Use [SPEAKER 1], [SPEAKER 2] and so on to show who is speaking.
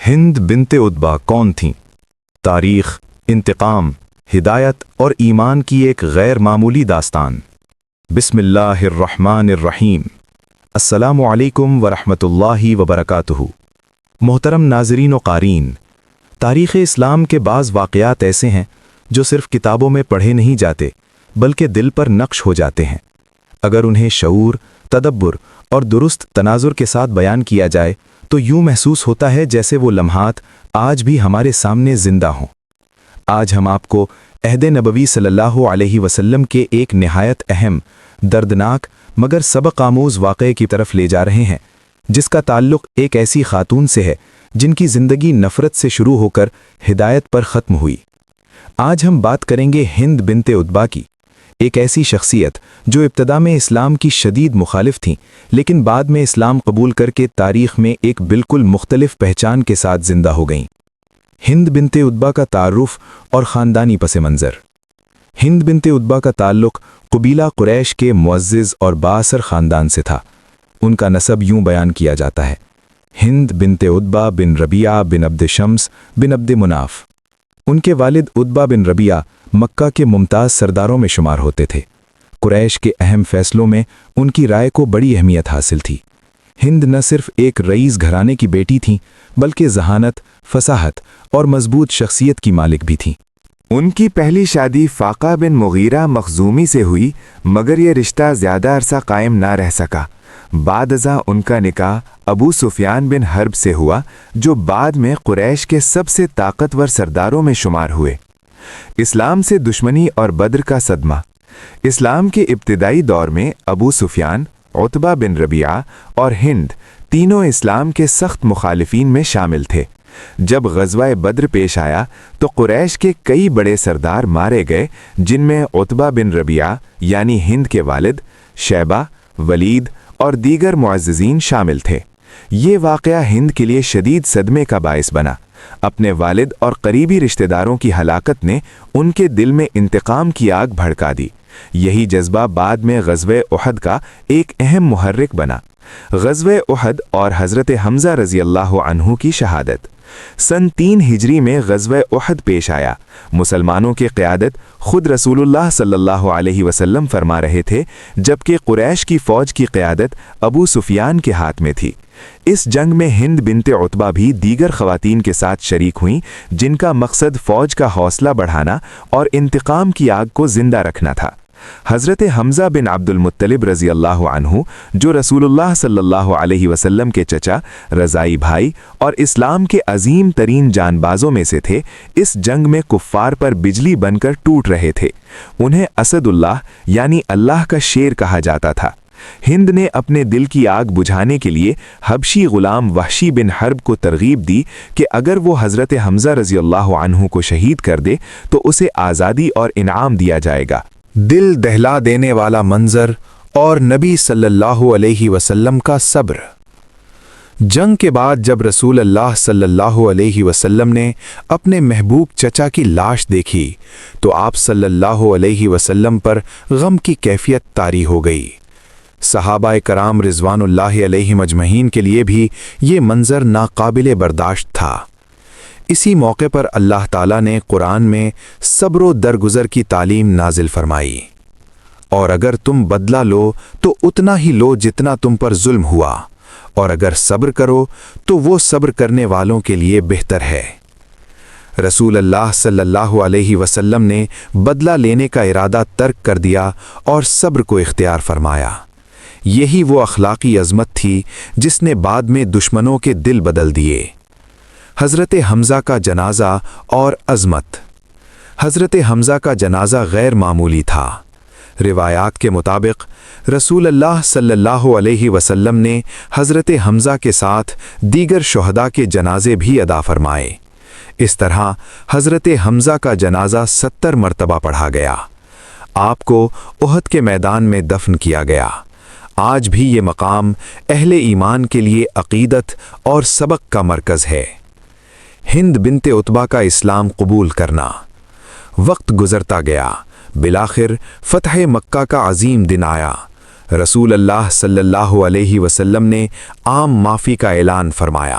[SPEAKER 1] ہند بنت عتبہ کون تھیں؟ تاریخ، انتقام، ہدایت اور ایمان کی ایک غیر معمولی داستان۔ بسم اللہ الرحمن الرحیم۔ السلام علیکم ورحمۃ اللہ وبرکاتہ۔ محترم ناظرین و قارئین، تاریخ اسلام کے بعض واقعات ایسے ہیں جو صرف کتابوں میں پڑھے نہیں جاتے بلکہ دل پر نقش ہو جاتے ہیں۔ اگر انہیں شعور، تدبر اور درست تناظر کے ساتھ بیان کیا جائے تو یوں محسوس ہوتا ہے جیسے وہ لمحات آج بھی ہمارے سامنے زندہ ہوں۔ آج ہم آپ کو عہد نبوی صلی اللہ علیہ وسلم کے ایک نہایت اہم، دردناک مگر سبق آموز واقعے کی طرف لے جا رہے ہیں، جس کا تعلق ایک ایسی خاتون سے ہے جن کی زندگی نفرت سے شروع ہو کر ہدایت پر ختم ہوئی۔ آج ہم بات کریں گے ہند بنت عتبہ کی، ایک ایسی شخصیت جو ابتدا میں اسلام کی شدید مخالف تھیں لیکن بعد میں اسلام قبول کر کے تاریخ میں ایک بالکل مختلف پہچان کے ساتھ زندہ ہو گئیں۔ ہند بنت عتبہ کا تعارف اور خاندانی پس منظر۔ ہند بنت عتبہ کا تعلق قبیلہ قریش کے معزز اور بااثر خاندان سے تھا۔ ان کا نسب یوں بیان کیا جاتا ہے: ہند بنت عتبہ بن ربیعہ بن عبد شمس بن عبد مناف۔ ان کے والد عتبہ بن ربیعہ مکہ کے ممتاز سرداروں میں شمار ہوتے تھے۔ قریش کے اہم فیصلوں میں ان کی رائے کو بڑی اہمیت حاصل تھی۔ ہند نہ صرف ایک رئیس گھرانے کی بیٹی تھیں بلکہ ذہانت، فصاحت اور مضبوط شخصیت کی مالک بھی تھیں۔
[SPEAKER 2] ان کی پہلی شادی فاقہ بن مغیرہ مخزومی سے ہوئی، مگر یہ رشتہ زیادہ عرصہ قائم نہ رہ سکا۔ بعد ازاں ان کا نکاح ابو سفیان بن حرب سے ہوا، جو بعد میں قریش کے سب سے طاقتور سرداروں میں شمار ہوئے۔ اسلام سے دشمنی اور بدر کا صدمہ۔ اسلام کے ابتدائی دور میں ابو سفیان، عتبہ بن ربیعہ اور ہند تینوں اسلام کے سخت مخالفین میں شامل تھے۔ جب غزوہ بدر پیش آیا تو قریش کے کئی بڑے سردار مارے گئے، جن میں عتبہ بن ربیعہ یعنی ہند کے والد، شیبہ، ولید اور دیگر معززین شامل تھے۔ یہ واقعہ ہند کے لیے شدید صدمے کا باعث بنا۔ اپنے والد اور قریبی رشتہ داروں کی ہلاکت نے ان کے دل میں انتقام کی آگ بھڑکا دی۔ یہی جذبہ بعد میں غزوہ احد کا ایک اہم محرک بنا۔ غزوہ احد اور حضرت حمزہ رضی اللہ عنہ کی شہادت۔ سن 3 ہجری میں غزوہ احد پیش آیا۔ مسلمانوں کی قیادت خود رسول اللہ صلی اللہ علیہ وسلم فرما رہے تھے، جبکہ قریش کی فوج کی قیادت ابو سفیان کے ہاتھ میں تھی۔ اس جنگ میں ہند بنت عتبہ بھی دیگر خواتین کے ساتھ شریک ہوئیں، جن کا مقصد فوج کا حوصلہ بڑھانا اور انتقام کی آگ کو زندہ رکھنا تھا۔ حضرت حمزہ بن عبد المطلب رضی اللہ عنہ، جو رسول اللہ صلی اللہ علیہ وسلم کے چچا، رضائی بھائی اور اسلام کے عظیم ترین جان بازوں میں سے تھے، اس جنگ میں کفار پر بجلی بن کر ٹوٹ رہے تھے۔ انہیں اسد اللہ یعنی اللہ کا شیر کہا جاتا تھا۔ ہند نے اپنے دل کی آگ بجھانے کے لیے حبشی غلام وحشی بن حرب کو ترغیب دی کہ اگر وہ حضرت حمزہ رضی اللہ عنہ کو شہید کر دے تو اسے آزادی اور انعام دیا جائے گا۔
[SPEAKER 1] دل دہلا دینے والا منظر اور نبی صلی اللہ علیہ وسلم کا صبر۔ جنگ کے بعد جب رسول اللہ صلی اللہ علیہ وسلم نے اپنے محبوب چچا کی لاش دیکھی تو آپ صلی اللہ علیہ وسلم پر غم کی کیفیت طاری ہو گئی۔ صحابہ کرام رضوان اللہ علیہم اجمعین کے لیے بھی یہ منظر ناقابل برداشت تھا۔ اسی موقع پر اللہ تعالیٰ نے قرآن میں صبر و درگزر کی تعلیم نازل فرمائی۔ اور اگر تم بدلہ لو تو اتنا ہی لو جتنا تم پر ظلم ہوا، اور اگر صبر کرو تو وہ صبر کرنے والوں کے لیے بہتر ہے۔ رسول اللہ صلی اللہ علیہ وسلم نے بدلہ لینے کا ارادہ ترک کر دیا اور صبر کو اختیار فرمایا۔ یہی وہ اخلاقی عظمت تھی جس نے بعد میں دشمنوں کے دل بدل دیے۔ حضرت حمزہ کا جنازہ اور عظمت۔ حضرت حمزہ کا جنازہ غیر معمولی تھا۔ روایات کے مطابق رسول اللہ صلی اللہ علیہ وسلم نے حضرت حمزہ کے ساتھ دیگر شہداء کے جنازے بھی ادا فرمائے۔ اس طرح حضرت حمزہ کا جنازہ 70 مرتبہ پڑھا گیا۔ آپ کو احد کے میدان میں دفن کیا گیا۔ آج بھی یہ مقام اہل ایمان کے لیے عقیدت اور سبق کا مرکز ہے۔ ہند بنت عتبہ کا اسلام قبول کرنا۔ وقت گزرتا گیا، بالآخر فتح مکہ کا عظیم دن آیا۔ رسول اللہ صلی اللہ علیہ وسلم نے عام معافی کا اعلان فرمایا۔